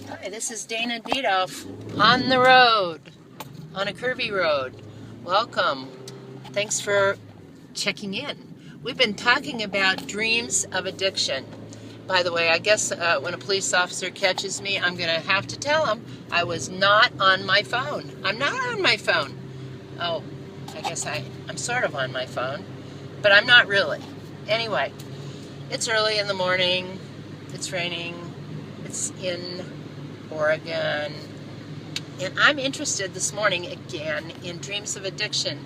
Hi, this is Dana Diethoff on the road, on a curvy road. Welcome. Thanks for checking in. We've been talking about dreams of addiction. By the way, I guess when a police officer catches me, I'm going to have to tell him I was not on my phone. I'm not on my phone. Oh, I guess I'm sort of on my phone, but I'm not really. Anyway, it's early in the morning. It's raining. It's in Oregon, and I'm interested this morning again in dreams of addiction.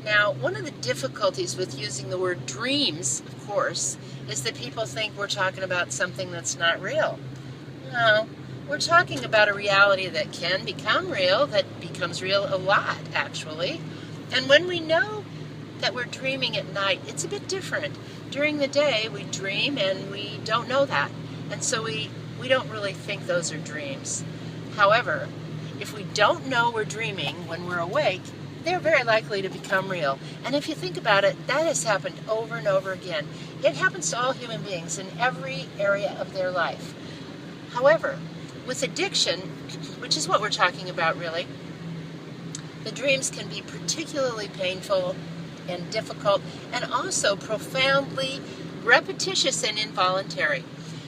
Now, one of the difficulties with using the word dreams, of course, is that people think we're talking about something that's not real. No, we're talking about a reality that can become real, that becomes real a lot, actually. And when we know that we're dreaming at night, it's a bit different. During the day, we dream and we don't know that. And so we don't really think those are dreams. However, if we don't know we're dreaming when we're awake, they're very likely to become real. And if you think about it, that has happened over and over again. It happens to all human beings in every area of their life. However, with addiction, which is what we're talking about really, the dreams can be particularly painful and difficult and also profoundly repetitious and involuntary.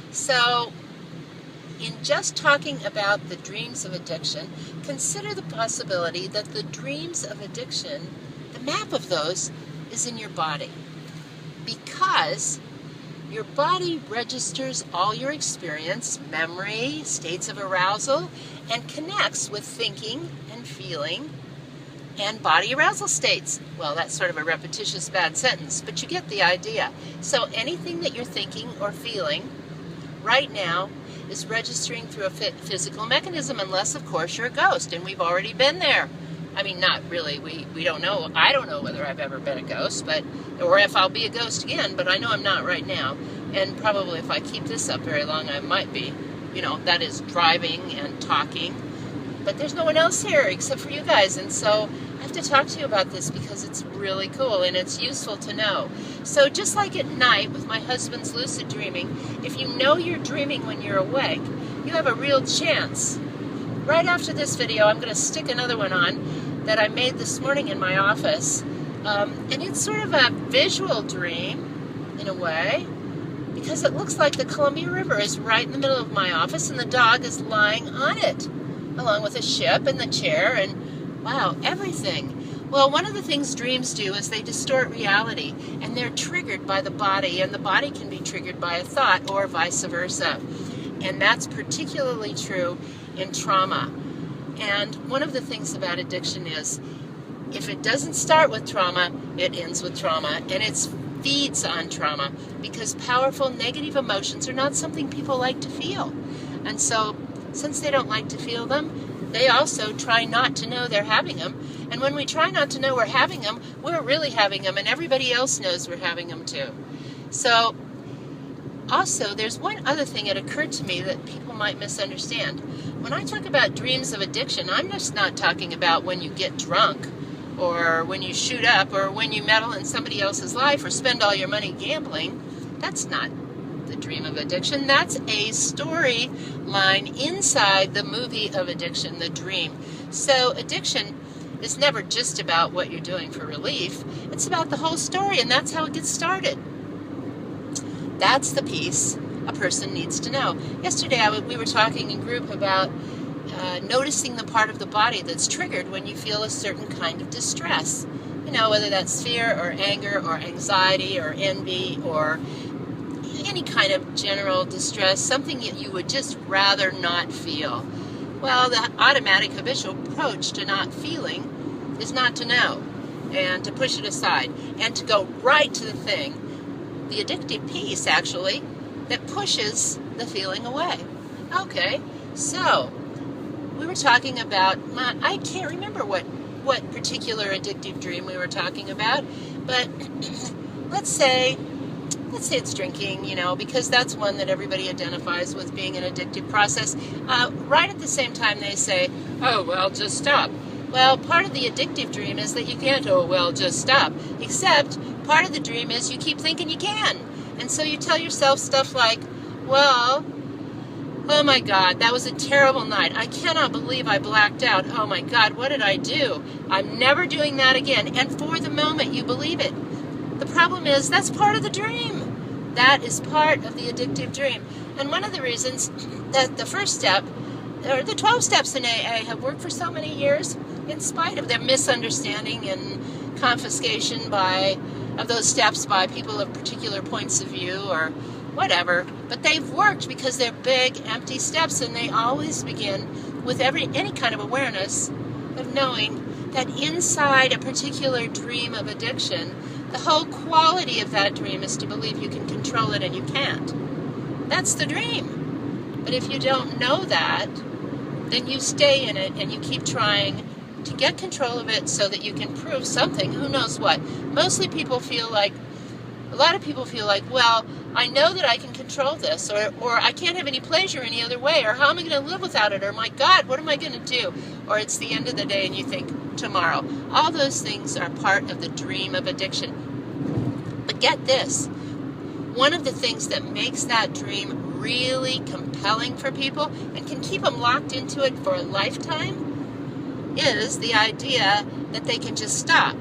So, in just talking about the dreams of addiction, consider the possibility that the dreams of addiction, the map of those, is in your body. Because your body registers all your experience, memory, states of arousal, and connects with thinking and feeling and body arousal states. Well, that's sort of a repetitious bad sentence, but you get the idea. So anything that you're thinking or feeling right now is registering through a physical mechanism, unless, of course, you're a ghost, and we've already been there. I mean, not really. We don't know. I don't know whether I've ever been a ghost, or if I'll be a ghost again, but I know I'm not right now. And probably if I keep this up very long, I might be. That is driving and talking. But there's no one else here except for you guys, and so I have to talk to you about this because it's really cool and it's useful to know. So just like at night with my husband's lucid dreaming, if you know you're dreaming when you're awake, you have a real chance. Right after this video, I'm going to stick another one on that I made this morning in my office. And it's sort of a visual dream, in a way, because it looks like the Columbia River is right in the middle of my office and the dog is lying on it, along with a ship and the chair and, wow, everything. Well, one of the things dreams do is they distort reality, and they're triggered by the body, and the body can be triggered by a thought or vice versa. And that's particularly true in trauma. And one of the things about addiction is, if it doesn't start with trauma, it ends with trauma, and it feeds on trauma, because powerful negative emotions are not something people like to feel. And so, since they don't like to feel them, they also try not to know they're having them. And when we try not to know we're having them, we're really having them, and everybody else knows we're having them too. So, also, there's one other thing that occurred to me that people might misunderstand. When I talk about dreams of addiction, I'm just not talking about when you get drunk, or when you shoot up, or when you meddle in somebody else's life, or spend all your money gambling. That's not the dream of addiction. That's a storyline inside the movie of addiction, the dream. So addiction is never just about what you're doing for relief. It's about the whole story, and that's how it gets started. That's the piece a person needs to know. Yesterday we were talking in group about noticing the part of the body that's triggered when you feel a certain kind of distress. Whether that's fear or anger or anxiety or envy or any kind of general distress, something that you would just rather not feel. Well, the automatic habitual approach to not feeling is not to know and to push it aside and to go right to the thing, the addictive piece actually, that pushes the feeling away. Okay, so we were talking about, I can't remember what particular addictive dream we were talking about, but let's say it's drinking, because that's one that everybody identifies with being an addictive process. Right at the same time they say, oh, well, just stop. Well, part of the addictive dream is that you can't, oh, well, just stop. Except part of the dream is you keep thinking you can. And so you tell yourself stuff like, well, Oh my God, that was a terrible night. I cannot believe I blacked out. Oh my God, what did I do? I'm never doing that again. And for the moment, you believe it. The problem is that's part of the dream. That is part of the addictive dream. And one of the reasons that the first step, or the 12 steps in AA have worked for so many years, in spite of their misunderstanding and confiscation of those steps by people of particular points of view or whatever, but they've worked because they're big, empty steps, and they always begin with any kind of awareness of knowing that inside a particular dream of addiction, the whole quality of that dream is to believe you can control it, and you can't. That's the dream. But if you don't know that, then you stay in it and you keep trying to get control of it so that you can prove something, who knows what. A lot of people feel like, well, I know that I can control this, or I can't have any pleasure any other way, or how am I going to live without it, or my God, what am I going to do? Or it's the end of the day and you think, tomorrow. All those things are part of the dream of addiction. But get this, one of the things that makes that dream really compelling for people and can keep them locked into it for a lifetime is the idea that they can just stop.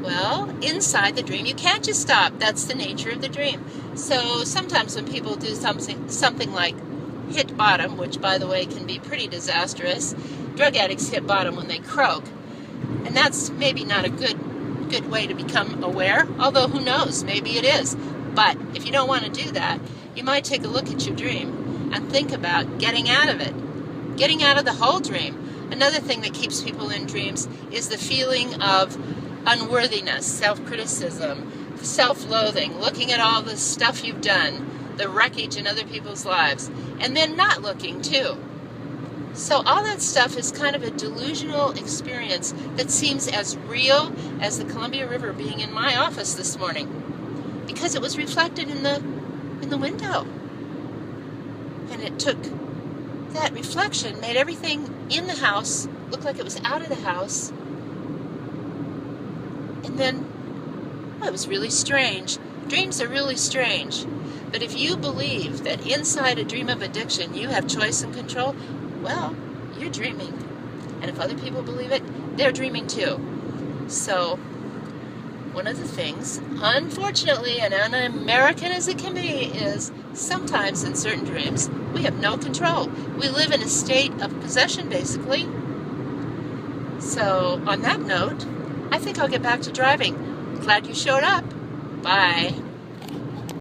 Well, inside the dream, you can't just stop. That's the nature of the dream. So sometimes when people do something like hit bottom, which, by the way, can be pretty disastrous, drug addicts hit bottom when they croak. And that's maybe not a good way to become aware, although who knows, maybe it is. But if you don't want to do that, you might take a look at your dream and think about getting out of it, getting out of the whole dream. Another thing that keeps people in dreams is the feeling of unworthiness, self-criticism, self-loathing, looking at all the stuff you've done, the wreckage in other people's lives, and then not looking too. So all that stuff is kind of a delusional experience that seems as real as the Columbia River being in my office this morning, because it was reflected in the window. And it took that reflection, made everything in the house look like it was out of the house. And then, well, it was really strange. Dreams are really strange. But if you believe that inside a dream of addiction you have choice and control, well, you're dreaming. And if other people believe it, they're dreaming too. So, one of the things, unfortunately, and un-American as it can be, is sometimes in certain dreams we have no control. We live in a state of possession, basically. So, on that note, I think I'll get back to driving. Glad you showed up. Bye.